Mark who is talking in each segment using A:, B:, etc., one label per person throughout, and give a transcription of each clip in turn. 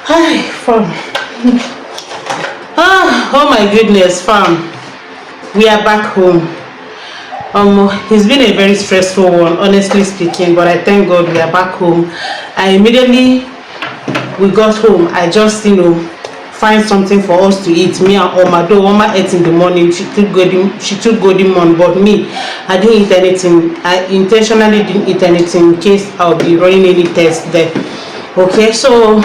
A: Hi, fam. Oh my goodness, fam. We are back home. It's been a very stressful one, honestly speaking, but I thank God we are back home. I immediately we got home, I just find something for us to eat. Me and Oma, though Oma ate in the morning, she took golden one, but me, I didn't eat anything. I intentionally didn't eat anything in case I'll be running any test there. Okay, so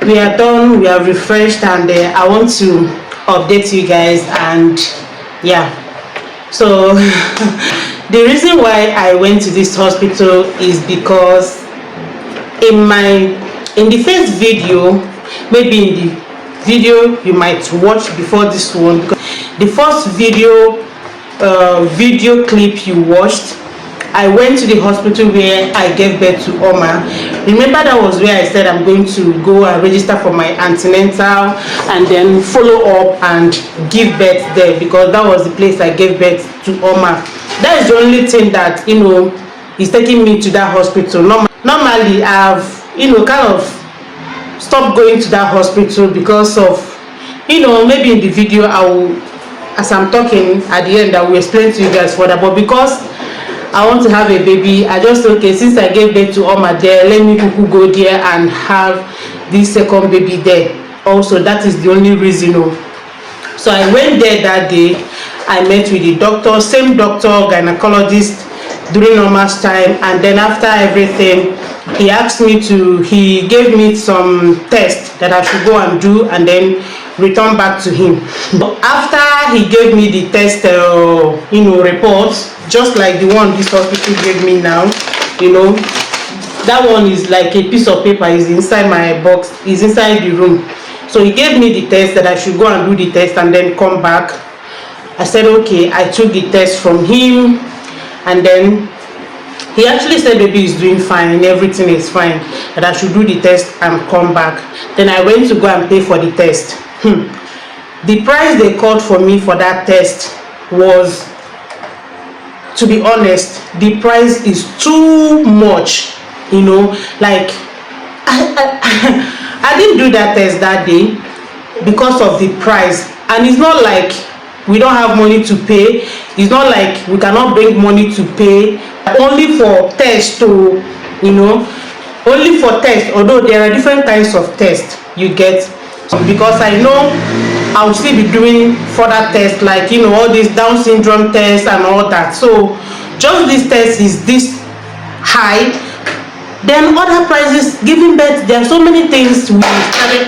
A: we are done, we are refreshed, and I want to update you guys. And yeah, so the reason why I went to this hospital is because in the first video, maybe in the video you might watch before this one, because the first video clip you watched, I went to the hospital where I gave birth to Oma. Remember, that was where I said I'm going to go and register for my antenatal and then follow up and give birth there, because that was the place I gave birth to Oma. That is the only thing that is taking me to that hospital. Normally I've kind of stopped going to that hospital because of maybe in the video I will, as I'm talking at the end, I will explain to you guys further, but because I want to have a baby, I just since I gave birth to Oma there, let me go there and have this second baby there also. That is the only reason. So I went there that day. I met with the doctor, same doctor, gynecologist, during Oma's time, and then after everything, he gave me some tests that I should go and do and then return back to him. After he gave me the test reports, just like the one this hospital gave me now, that one is like a piece of paper, is inside my box, is inside the room. So he gave me the test that I should go and do the test and then come back. I said okay. I took the test from him, and then he actually said baby is doing fine, everything is fine, that I should do the test and come back. Then I went to go and pay for the test. The price they called for me for that test was, to be honest, the price is too much. Like I didn't do that test that day because of the price. And it's not like we don't have money to pay. It's not like we cannot bring money to pay. Only for tests only for tests, although there are different kinds of tests you get, because I know I will still be doing further tests, like all these Down syndrome tests and all that. So just this test is this high. Then other prices, giving birth, there are so many things we started.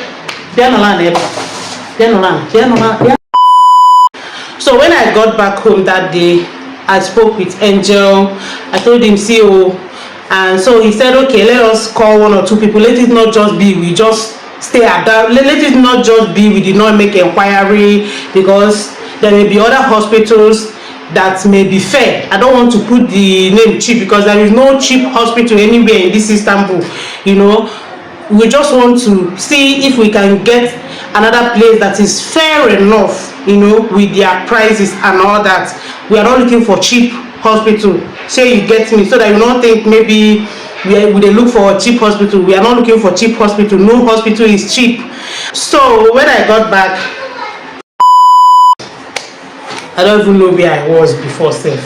A: So when I got back home that day, I spoke with Angel. I told him CEO, and so he said okay, let us call one or two people. Let it not just be we just stay at that. Let it not just be we did not make inquiry, because there may be other hospitals that may be fair. I don't want to put the name cheap, because there is no cheap hospital anywhere in this Istanbul. We just want to see if we can get another place that is fair enough, with their prices and all that. We are not looking for cheap hospital. Say you get me, so that you don't think maybe we look for a cheap hospital. We are not looking for cheap hospital. No hospital is cheap. So when I got back, I don't even know where I was before safe.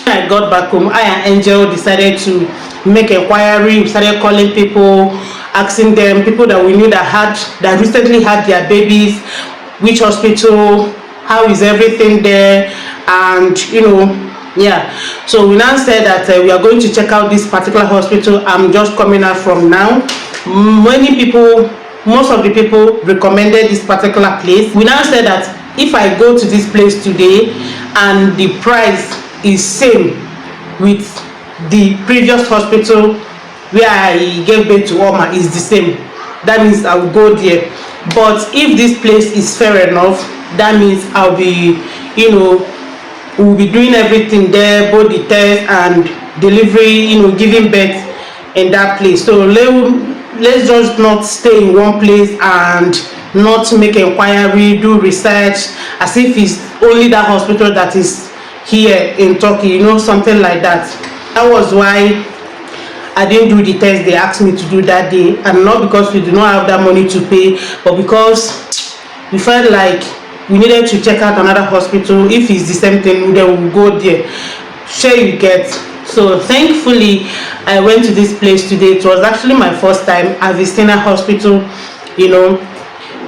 A: When I got back home, I and Angel decided to make inquiry. We started calling people, asking them, people that we knew that recently had their babies, which hospital, how is everything there, and yeah. So we now said that we are going to check out this particular hospital. I'm just coming out from now. Most of the people recommended this particular place. We now said that if I go to this place today and the price is same with the previous hospital where I gave birth to Oma, is the same, that means I will go there. But if this place is fair enough, that means I'll be we'll be doing everything there, both the test and delivery, giving birth in that place. So let's just not stay in one place and not make inquiry, do research as if it's only that hospital that is here in Turkey, something like that. That was why I didn't do the test they asked me to do that day, and not because we do not have that money to pay, but because we felt like we needed to check out another hospital. If it's the same thing, then we'll go there. Sure, you get. So thankfully I went to this place today. It was actually my first time at Vicina Hospital. You know,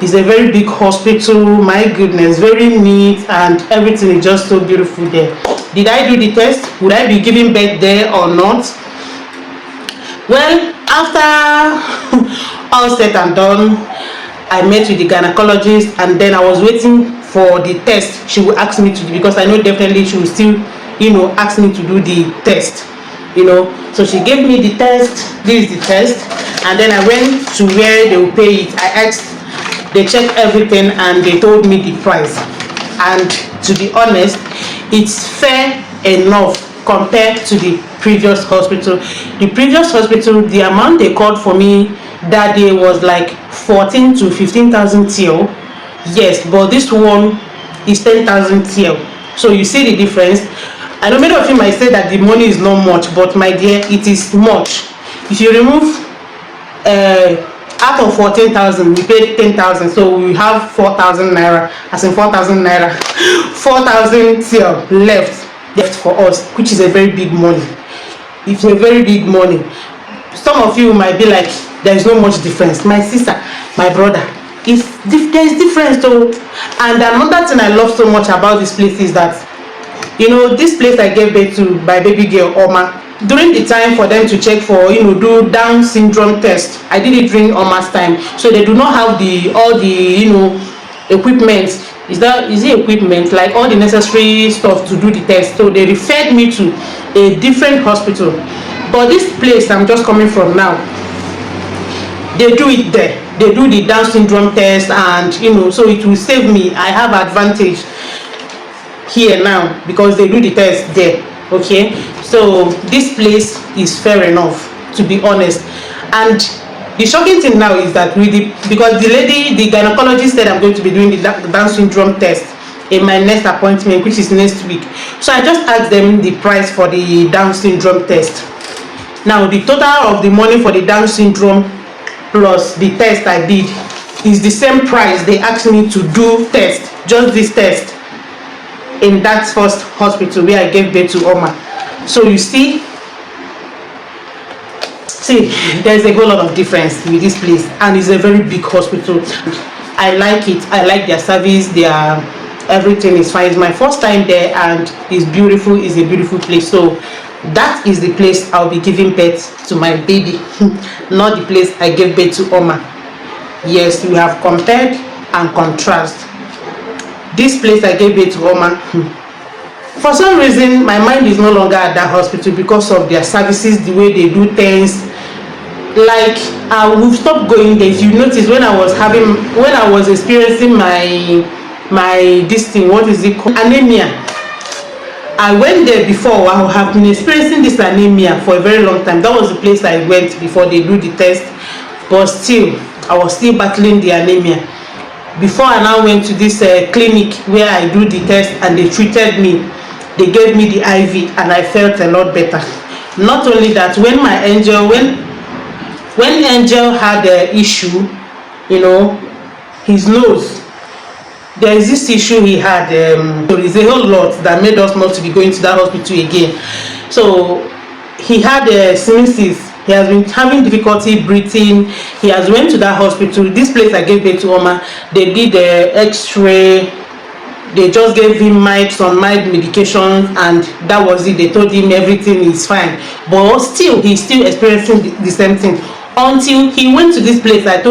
A: it's a very big hospital, my goodness, very neat, and everything is just so beautiful there. Did I do the test? Would I be giving birth there or not? Well, after all said and done, I met with the gynecologist, and then I was waiting for the test she would ask me to do, because I know definitely she will still, you know, ask me to do the test, you know. So she gave me the test. This is the test, and then I went to where they will pay it. I asked, they checked everything, and they told me the price. And to be honest, it's fair enough compared to the previous hospital. The previous hospital, the amount they called for me that day was like 14 to 15,000 TL. Yes, but this one is 10,000 TL. So you see the difference. I know many of you might say that the money is not much, but my dear, it is much. If you remove out of 14,000, we paid 10,000, so we have 4,000 naira, as in 4,000 naira, 4,000 TL left for us, which is a very big money. It's a very big money. Some of you might be like, there is no much difference. My sister, my brother, there is difference though. And another thing I love so much about this place is that, you know, this place I gave birth to my baby girl Oma, during the time for them to check for, you know, do Down syndrome test, I did it during Oma's time, so they do not have all the, you know, equipment. Is it equipment, like all the necessary stuff to do the test? So they referred me to a different hospital. But this place I'm just coming from now, they do it there. They do the Down syndrome test, and you know, so it will save me. I have advantage here now because they do the test there. Okay, so this place is fair enough, to be honest. And the shocking thing now is that because the gynecologist said I'm going to be doing the Down syndrome test in my next appointment, which is next week. So I just asked them the price for the Down syndrome test. Now the total of the money for the Down syndrome plus the test I did is the same price they asked me to do test, just this test, in that first hospital where I gave birth to Oma. So you see, there's a whole lot of difference with this place, and it's a very big hospital. I like it. I like their service. Everything is fine. It's my first time there, and it's beautiful. It's a beautiful place. So that is the place I'll be giving birth to my baby, not the place I gave birth to Oma. Yes, we have compared and contrast. This place I gave birth to Oma, for some reason my mind is no longer at that hospital because of their services, the way they do things. Like we've stopped going there. If you notice, when I was experiencing my this thing, what is it called, anemia, I went there before. I have been experiencing this anemia for a very long time. That was the place I went before they do the test, but still I was still battling the anemia. Before I now went to this clinic where I do the test and they treated me, they gave me the IV, and I felt a lot better. Not only that, when Angel had the issue, you know, his nose, there is this issue he had. There is a whole lot that made us not to be going to that hospital again. So he had sinuses. He has been having difficulty breathing. He has went to that hospital. This place I gave birth to Oma, they did the x-ray. They just gave him some mild medications, and that was it. They told him everything is fine, but still he's still experiencing the same thing. Until he went to this place, I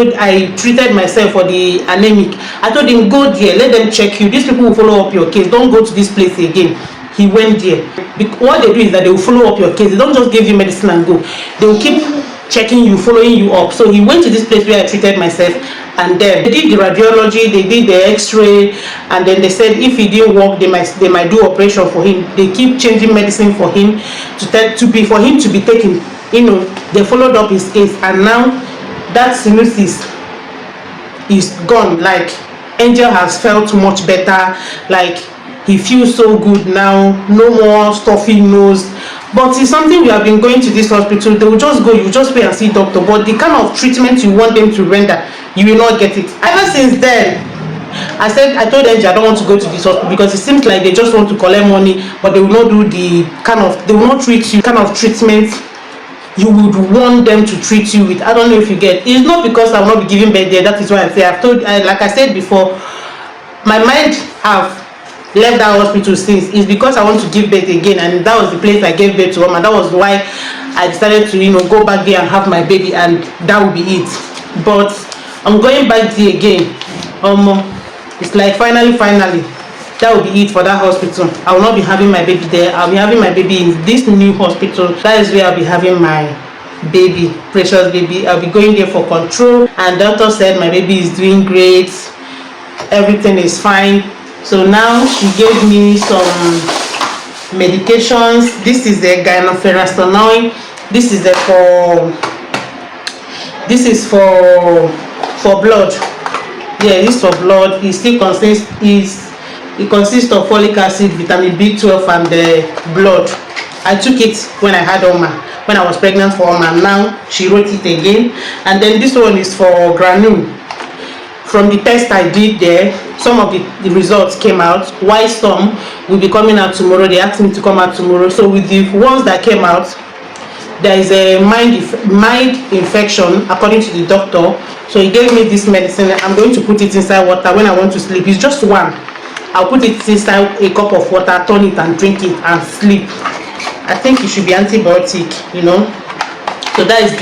A: treated myself for the anemic. I told him, go there, let them check you. These people will follow up your case. Don't go to this place again. He went there. What they do is that they will follow up your case. They don't just give you medicine and go. They will keep checking you, following you up. So he went to this place where I treated myself, and then they did the radiology, they did the x-ray, and then they said if he didn't work, they might do operation for him. They keep changing medicine for him for him to be taken. You know, they followed up his case, and now that sinusis is gone. Like, Angel has felt much better. Like, he feels so good now. No more stuffy nose. But it's something we have been going to this hospital. They will just go, you just pay and see doctor, but the kind of treatment you want them to render, you will not get it. Ever since then, I told them I don't want to go to this hospital because it seems like they just want to collect money, but they will not do they will not treat you kind of treatment you would want them to treat you with. I don't know if you get. It's not because I will not be giving birth there. That is why like I said before, my mind have left that hospital since. It's because I want to give birth again, and that was the place I gave birth to and that was why I decided to go back there and have my baby, and that will be it. But I'm going back there again. It's like finally that will be it for that hospital. I will not be having my baby there. I'll be having my baby in this new hospital. That is where I'll be having my baby, precious baby. I'll be going there for control, and doctor said my baby is doing great, everything is fine. So now she gave me some medications. This is the gynoferrastanoid. This is for blood. Yeah, this for blood. It still consists of folic acid, vitamin B12, and the blood. I took it when I had Oma, when I was pregnant for Oma. Now she wrote it again. And then this one is for granule. From the test I did there, some of the results came out. Why some will be coming out tomorrow. They asked me to come out tomorrow. So with the ones that came out, there is a mild infection according to the doctor. So he gave me this medicine. I'm going to put it inside water when I want to sleep. It's just one. I'll put it inside a cup of water, turn it and drink it and sleep. I think it should be antibiotic, So that is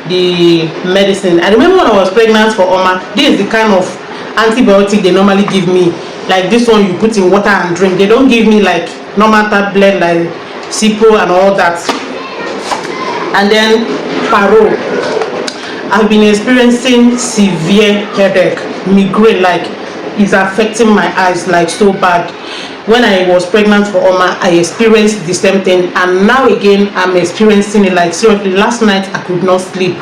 A: the medicine. I remember when I was pregnant for Oma, this is the kind of antibiotic they normally give me. Like this one you put in water and drink. They don't give me like normal tablet like Cipro and all that. And then Paro. I've been experiencing severe headache, migraine, like it's affecting my eyes like so bad. When I was pregnant for Oma, I experienced the same thing, and now again I'm experiencing it. Like seriously, last night I could not sleep.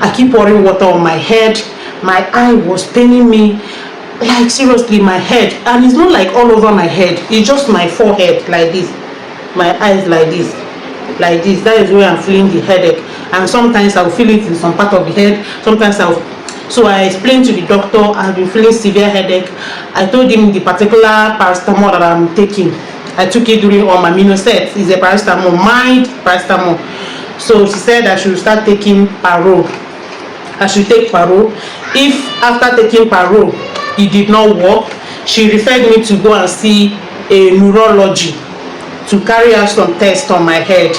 A: I keep pouring water on my head. My eye was paining me, like seriously, my head. And it's not like all over my head, it's just my forehead like this, my eyes like this. That is where I'm feeling the headache, and sometimes I'll feel it in some part of the head, sometimes so I explained to the doctor I've been feeling severe headache. I told him the particular paracetamol that I'm taking, I took it during all my Minoset. It's a paracetamol, mild paracetamol. So she said I should start taking Paro. I should take Paro. If after taking Paro it did not work, she referred me to go and see a neurology to carry out some tests on my head.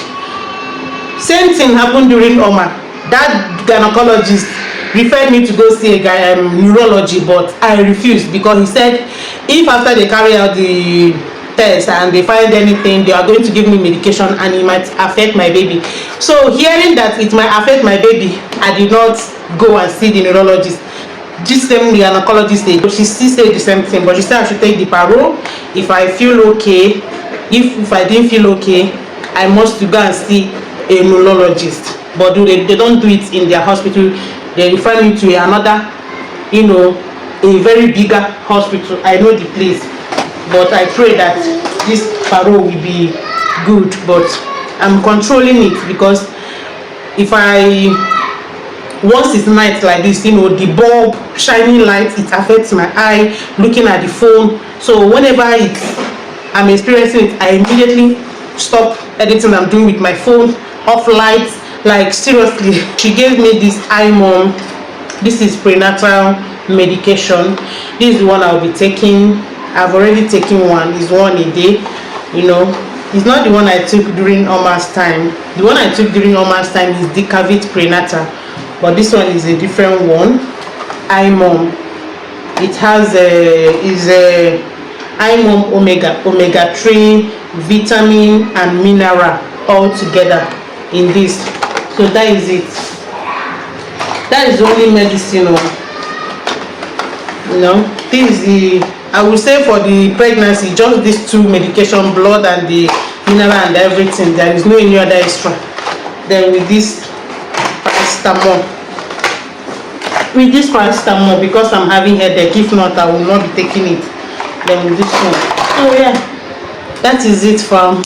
A: Same thing happened during Oma. That gynecologist referred me to go see a neurology, but I refused because he said if after they carry out the test and they find anything, they are going to give me medication and it might affect my baby. So hearing that it might affect my baby, I did not go and see the neurologist. This same gynecologist, she still said the same thing, but she said I should take the Paro. If I feel okay, if I didn't feel okay, I must go and see a neurologist. But they don't do it in their hospital. They refer me to another, a very bigger hospital. I know the place, but I pray that this Paro will be good. But I'm controlling it because if once it's night like this, the bulb shining light, it affects my eye, looking at the phone. So whenever I'm experiencing it, I immediately stop everything I'm doing with my phone, off lights. Like seriously, she gave me this IMOM. This is prenatal medication. This is the one I'll be taking. I've already taken one. It's one a day. It's not the one I took during Oma's time. The one I took during Oma's time is Decavit prenatal, but this one is a different one. IMOM. It has a IMOM omega 3 vitamin and mineral all together in this. So that is it. That is the only medicine. This is the, I would say for the pregnancy, just these two medication, blood and the mineral and everything. There is no any other extra. Then with this paracetamol. Because I'm having headache. If not, I will not be taking it. Then with this one. Oh yeah, that is it from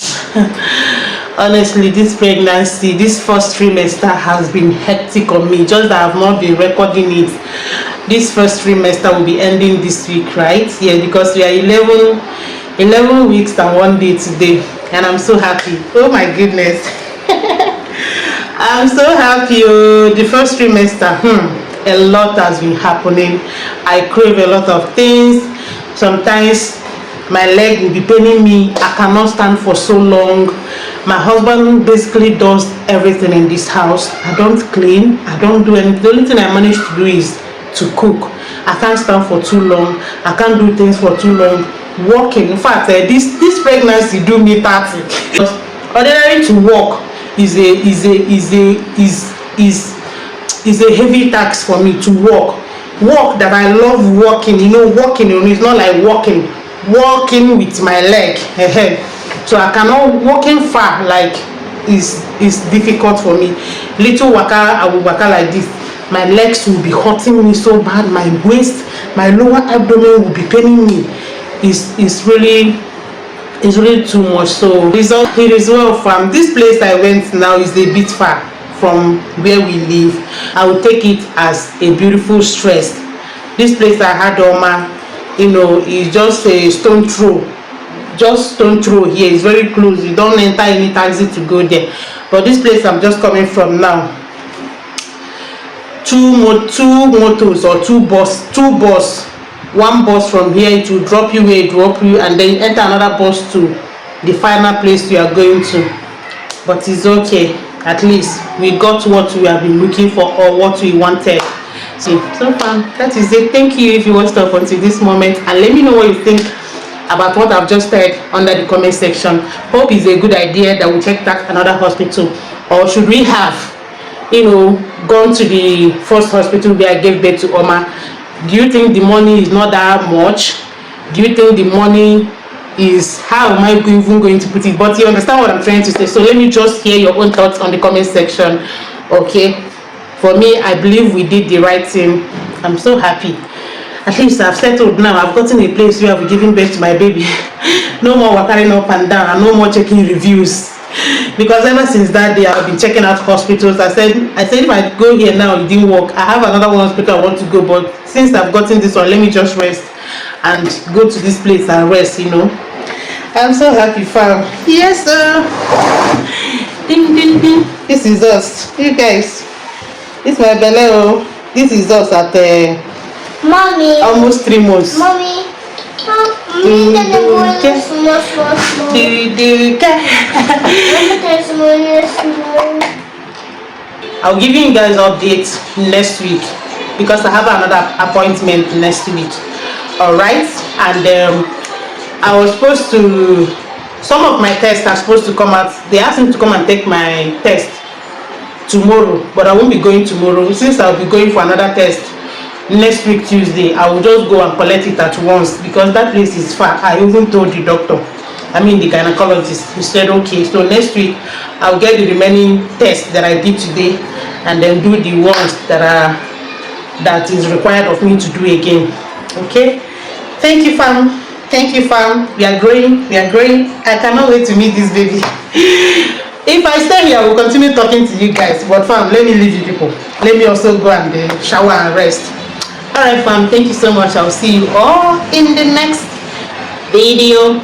A: Honestly, this pregnancy, this first trimester has been hectic on me, just that I've not been recording it. This first trimester will be ending this week, right? Yeah, because we are 11 weeks and 1 day today, and I'm so happy. Oh my goodness. I'm so happy. Oh, the first trimester, a lot has been happening. I crave a lot of things. Sometimes my leg will be paining me. I cannot stand for so long. My husband basically does everything in this house. I don't clean, I don't do anything. The only thing I manage to do is to cook. I can't stand for too long. I can't do things for too long. Walking, in fact, this pregnancy do me 30. Because ordinary to walk is a heavy task for me to walk. Walk that I love walking, walking, it's not like walking with my leg. So I cannot, walking far like is difficult for me. Little waka, I will waka like this, my legs will be hurting me so bad, my waist, my lower abdomen will be paining me. It's really too much. So it is well, fam. This place I went now is a bit far from where we live. I will take it as a beautiful stress. This place I had Oma, is just a stone throw. Just stone throw here. It's very close. You don't enter any taxi to go there. But this place I'm just coming from now, two motors or two bus. One bus from here, it will drop you where it drop you, and then enter another bus to the final place you are going to. But it's okay. At least we got what we have been looking for, or what we wanted. So far, that is it. Thank you if you watched up until this moment, and let me know what you think about what I've just said under the comment section. Hope it's a good idea that we check out another hospital, or should we have gone to the first hospital where I gave birth to Oma? Do you think the money is not that much? Do you think the money is, how am I even going to put it? But you understand what I'm trying to say. So let me just hear your own thoughts on the comment section. Okay, for me, I believe we did the right thing. I'm so happy. At least I've settled now. I've gotten a place where I'll be giving birth to my baby. No more walking up and down, and no more checking reviews. Because ever since that day, I've been checking out hospitals. I said if I go here now, it didn't work. I have another one hospital I want to go, but since I've gotten this one, let me just rest and go to this place and rest. I'm so happy, fam. Yes, sir. Ding ding ding. This is us, you guys. This is my belly. This is us at
B: Mommy.
A: Almost 3 months.
B: Mommy.
A: I'll give you guys updates next week, because I have another appointment next week. Alright, and I was supposed to, some of my tests are supposed to come out. They asked me to come and take my test tomorrow, but I won't be going tomorrow, since I'll be going for another test next week Tuesday. I will just go and collect it at once, because that place is far. I even told the doctor, the gynecologist. He said okay, so next week I'll get the remaining tests that I did today, and then do the ones that is required of me to do again. Okay, thank you, fam. We are growing. I cannot wait to meet this baby. If I stay here, I will continue talking to you guys, but fam, let me leave you people. Let me also go and shower and rest. Alright, fam, thank you so much. I'll see you all in the next video.